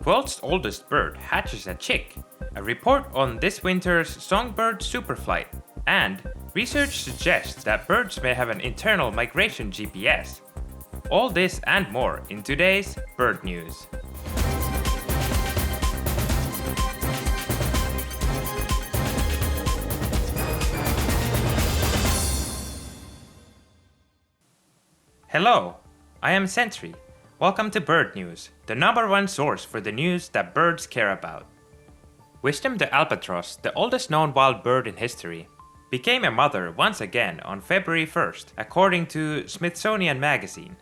World's oldest bird hatches a chick. A report on this winter's songbird Superflight. And research suggests that birds may have an internal migration GPS. All this and more in today's Bird News. Hello, I am Sentry. Welcome to Bird News, the #1 source for the news that birds care about. Wisdom the albatross, the oldest known wild bird in history, became a mother once again on February 1st, according to Smithsonian Magazine.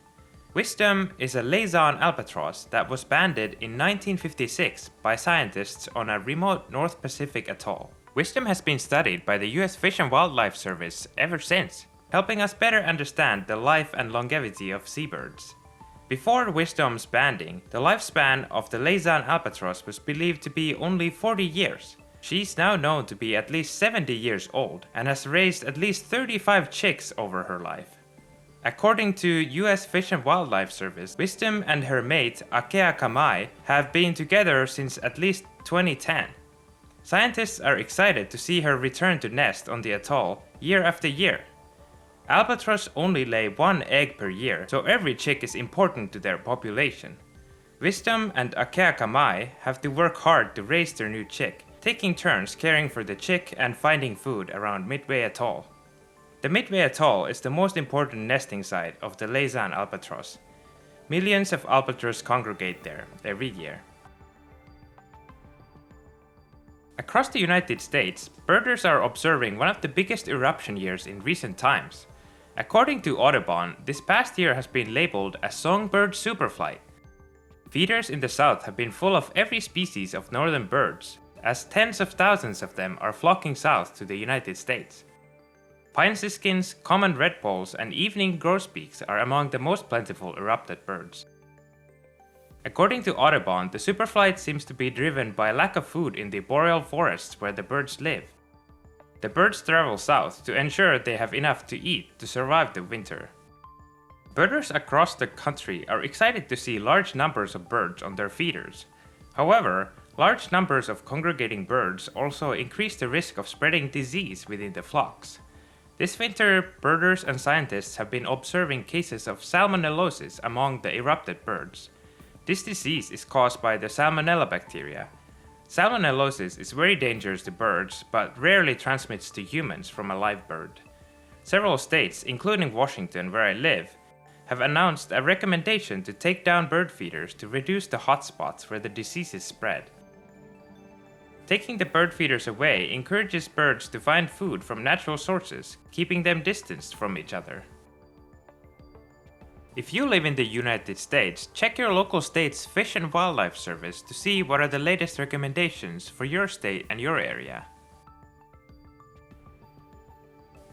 Wisdom is a Laysan albatross that was banded in 1956 by scientists on a remote North Pacific atoll. Wisdom has been studied by the US Fish and Wildlife Service ever since, helping us better understand the life and longevity of seabirds. Before Wisdom's banding, the lifespan of the Laysan albatross was believed to be only 40 years. She's now known to be at least 70 years old and has raised at least 35 chicks over her life. According to US Fish and Wildlife Service, Wisdom and her mate Akea Kamai have been together since at least 2010. Scientists are excited to see her return to nest on the atoll year after year. Albatross only lay one egg per year, so every chick is important to their population. Wisdom and Akea Kamai have to work hard to raise their new chick, taking turns caring for the chick and finding food around Midway Atoll. The Midway Atoll is the most important nesting site of the Laysan albatross. Millions of albatross congregate there every year. Across the United States, birders are observing one of the biggest eruption years in recent times. According to Audubon, this past year has been labeled as Songbird Superflight. Feeders in the south have been full of every species of northern birds, as tens of thousands of them are flocking south to the United States. Pine siskins, common redpolls, and evening grosbeaks are among the most plentiful erupted birds. According to Audubon, the superflight seems to be driven by lack of food in the boreal forests where the birds live. The birds travel south to ensure they have enough to eat to survive the winter. Birders across the country are excited to see large numbers of birds on their feeders. However, large numbers of congregating birds also increase the risk of spreading disease within the flocks. This winter, birders and scientists have been observing cases of salmonellosis among the erupted birds. This disease is caused by the salmonella bacteria. Salmonellosis is very dangerous to birds, but rarely transmits to humans from a live bird. Several states, including Washington, where I live, have announced a recommendation to take down bird feeders to reduce the hotspots where the disease is spread. Taking the bird feeders away encourages birds to find food from natural sources, keeping them distanced from each other. If you live in the United States, check your local state's Fish and Wildlife Service to see what are the latest recommendations for your state and your area.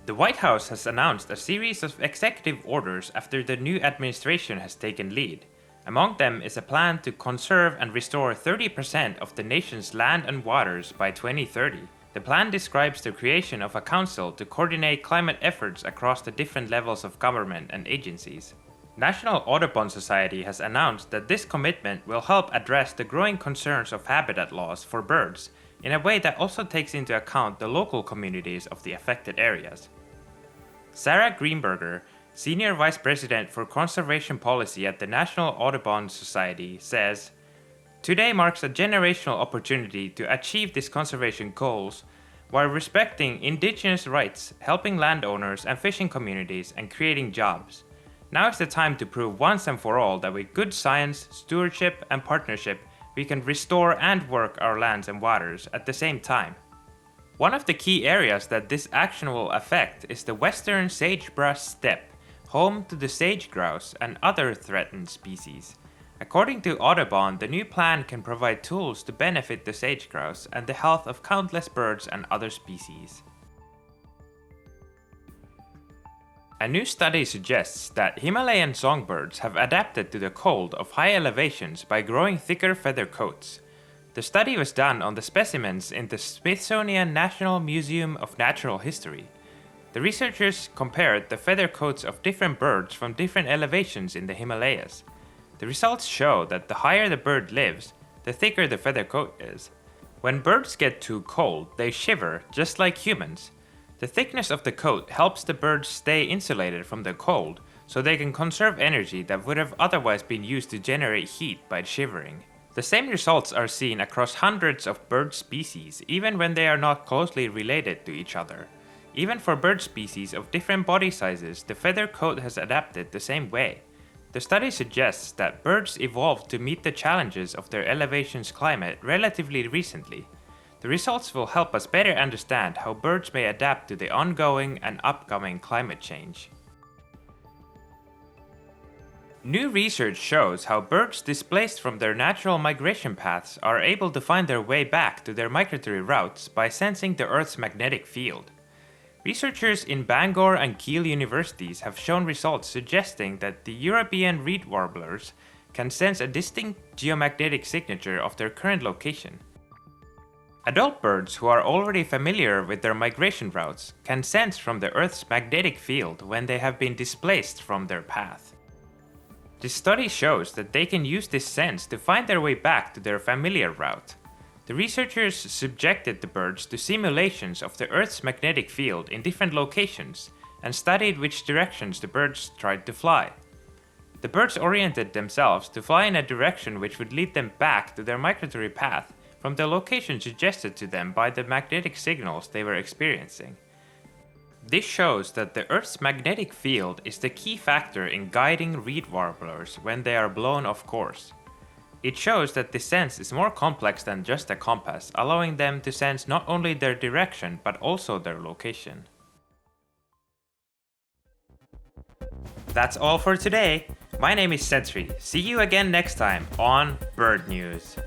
The White House has announced a series of executive orders after the new administration has taken lead. Among them is a plan to conserve and restore 30% of the nation's land and waters by 2030. The plan describes the creation of a council to coordinate climate efforts across the different levels of government and agencies. National Audubon Society has announced that this commitment will help address the growing concerns of habitat loss for birds in a way that also takes into account the local communities of the affected areas. Sarah Greenberger, Senior Vice President for Conservation Policy at the National Audubon Society, says, "Today marks a generational opportunity to achieve these conservation goals while respecting indigenous rights, helping landowners and fishing communities, and creating jobs. Now is the time to prove once and for all that with good science, stewardship, and partnership, we can restore and work our lands and waters at the same time." One of the key areas that this action will affect is the western sagebrush steppe, home to the sage grouse and other threatened species. According to Audubon, the new plan can provide tools to benefit the sage grouse and the health of countless birds and other species. A new study suggests that Himalayan songbirds have adapted to the cold of high elevations by growing thicker feather coats. The study was done on the specimens in the Smithsonian National Museum of Natural History. The researchers compared the feather coats of different birds from different elevations in the Himalayas. The results show that the higher the bird lives, the thicker the feather coat is. When birds get too cold, they shiver, just like humans. The thickness of the coat helps the birds stay insulated from the cold, so they can conserve energy that would have otherwise been used to generate heat by shivering. The same results are seen across hundreds of bird species, even when they are not closely related to each other. Even for bird species of different body sizes, the feather coat has adapted the same way. The study suggests that birds evolved to meet the challenges of their elevation's climate relatively recently. The results will help us better understand how birds may adapt to the ongoing and upcoming climate change. New research shows how birds displaced from their natural migration paths are able to find their way back to their migratory routes by sensing the Earth's magnetic field. Researchers in Bangor and Kiel universities have shown results suggesting that the European reed warblers can sense a distinct geomagnetic signature of their current location. Adult birds who are already familiar with their migration routes can sense from the Earth's magnetic field when they have been displaced from their path. This study shows that they can use this sense to find their way back to their familiar route. The researchers subjected the birds to simulations of the Earth's magnetic field in different locations and studied which directions the birds tried to fly. The birds oriented themselves to fly in a direction which would lead them back to their migratory path from the location suggested to them by the magnetic signals they were experiencing. This shows that the Earth's magnetic field is the key factor in guiding reed warblers when they are blown off course. It shows that this sense is more complex than just a compass, allowing them to sense not only their direction but also their location. That's all for today. My name is Setri. See you again next time on BirdNews.